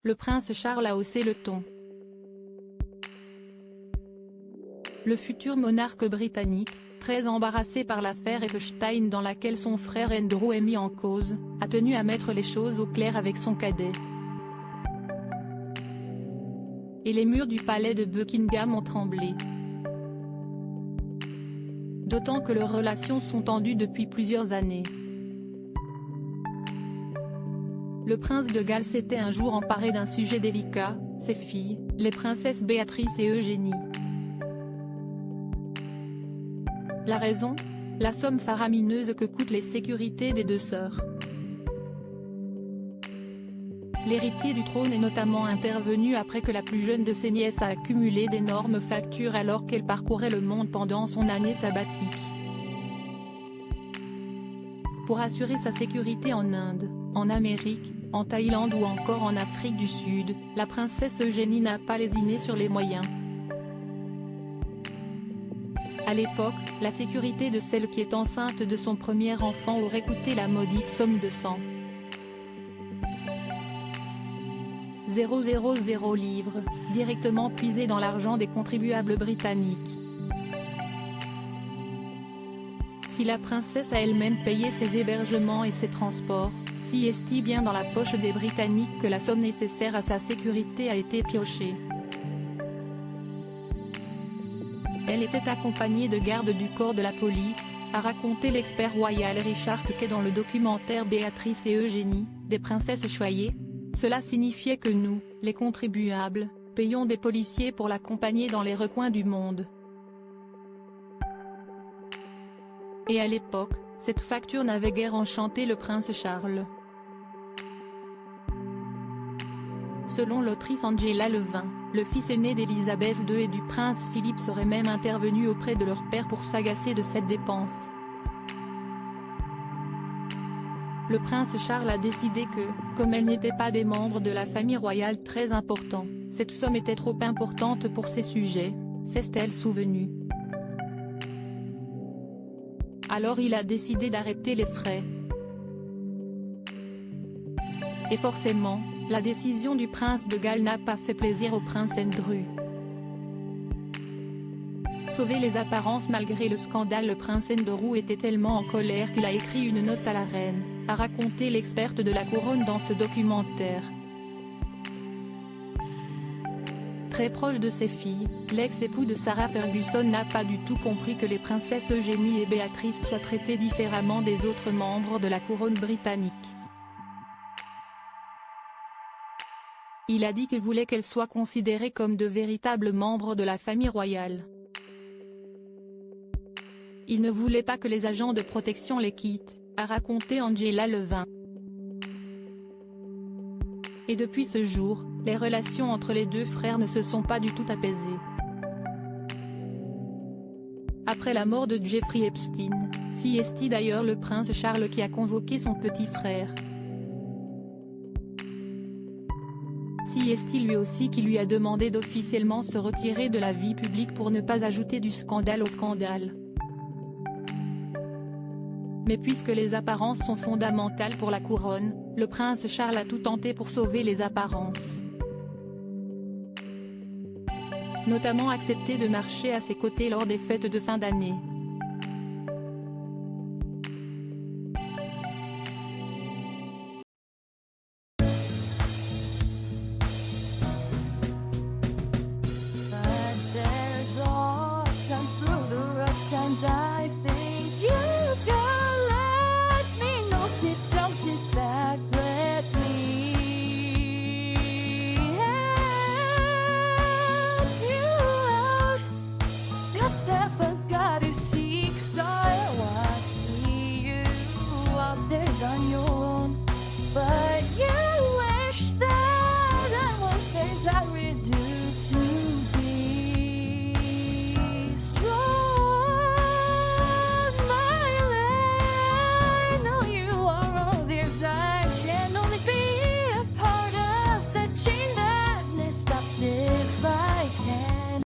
Le prince Charles a haussé le ton. Le futur monarque britannique, très embarrassé par l'affaire Epstein dans laquelle son frère Andrew est mis en cause, a tenu à mettre les choses au clair avec son cadet. Et les murs du palais de Buckingham ont tremblé. D'autant que leurs relations sont tendues depuis plusieurs années. Le prince de Galles s'était un jour emparé d'un sujet délicat, ses filles, les princesses Béatrice et Eugénie. La raison ? La somme faramineuse que coûtent les sécurités des deux sœurs. L'héritier du trône est notamment intervenu après que la plus jeune de ses nièces a accumulé d'énormes factures alors qu'elle parcourait le monde pendant son année sabbatique. Pour assurer sa sécurité en Inde, en Amérique, en Thaïlande ou encore en Afrique du Sud, la princesse Eugénie n'a pas lésiné sur les moyens. À l'époque, la sécurité de celle qui est enceinte de son premier enfant aurait coûté la modique somme de 100 livres, directement puisés dans l'argent des contribuables britanniques. Si la princesse a elle-même payé ses hébergements et ses transports, si est-il bien dans la poche des Britanniques que la somme nécessaire à sa sécurité a été piochée. Elle était accompagnée de gardes du corps de la police, a raconté l'expert royal Richard Kay dans le documentaire Béatrice et Eugénie, des princesses choyées. Cela signifiait que nous, les contribuables, payons des policiers pour l'accompagner dans les recoins du monde. Et à l'époque, cette facture n'avait guère enchanté le prince Charles. Selon l'autrice Angela Levin, le fils aîné d'Élisabeth II et du prince Philippe serait même intervenu auprès de leur père pour s'agacer de cette dépense. Le prince Charles a décidé que, comme elles n'étaient pas des membres de la famille royale très importants, cette somme était trop importante pour ces sujets, s'est-elle souvenue. Alors il a décidé d'arrêter les frais. Et forcément, la décision du prince de Galles n'a pas fait plaisir au prince Andrew. Sauver les apparences malgré le scandale, le prince Andrew était tellement en colère qu'il a écrit une note à la reine, a raconté l'experte de la couronne dans ce documentaire. Très proche de ses filles, l'ex-époux de Sarah Ferguson n'a pas du tout compris que les princesses Eugénie et Béatrice soient traitées différemment des autres membres de la couronne britannique. Il a dit qu'il voulait qu'elles soient considérées comme de véritables membres de la famille royale. Il ne voulait pas que les agents de protection les quittent, a raconté Angela Levin. Et depuis ce jour, les relations entre les deux frères ne se sont pas du tout apaisées. Après la mort de Jeffrey Epstein, si est-il d'ailleurs le prince Charles qui a convoqué son petit frère. Si est-il lui aussi qui lui a demandé d'officiellement se retirer de la vie publique pour ne pas ajouter du scandale au scandale. Mais puisque les apparences sont fondamentales pour la couronne, le prince Charles a tout tenté pour sauver les apparences. Notamment accepter de marcher à ses côtés lors des fêtes de fin d'année. Times through the rough times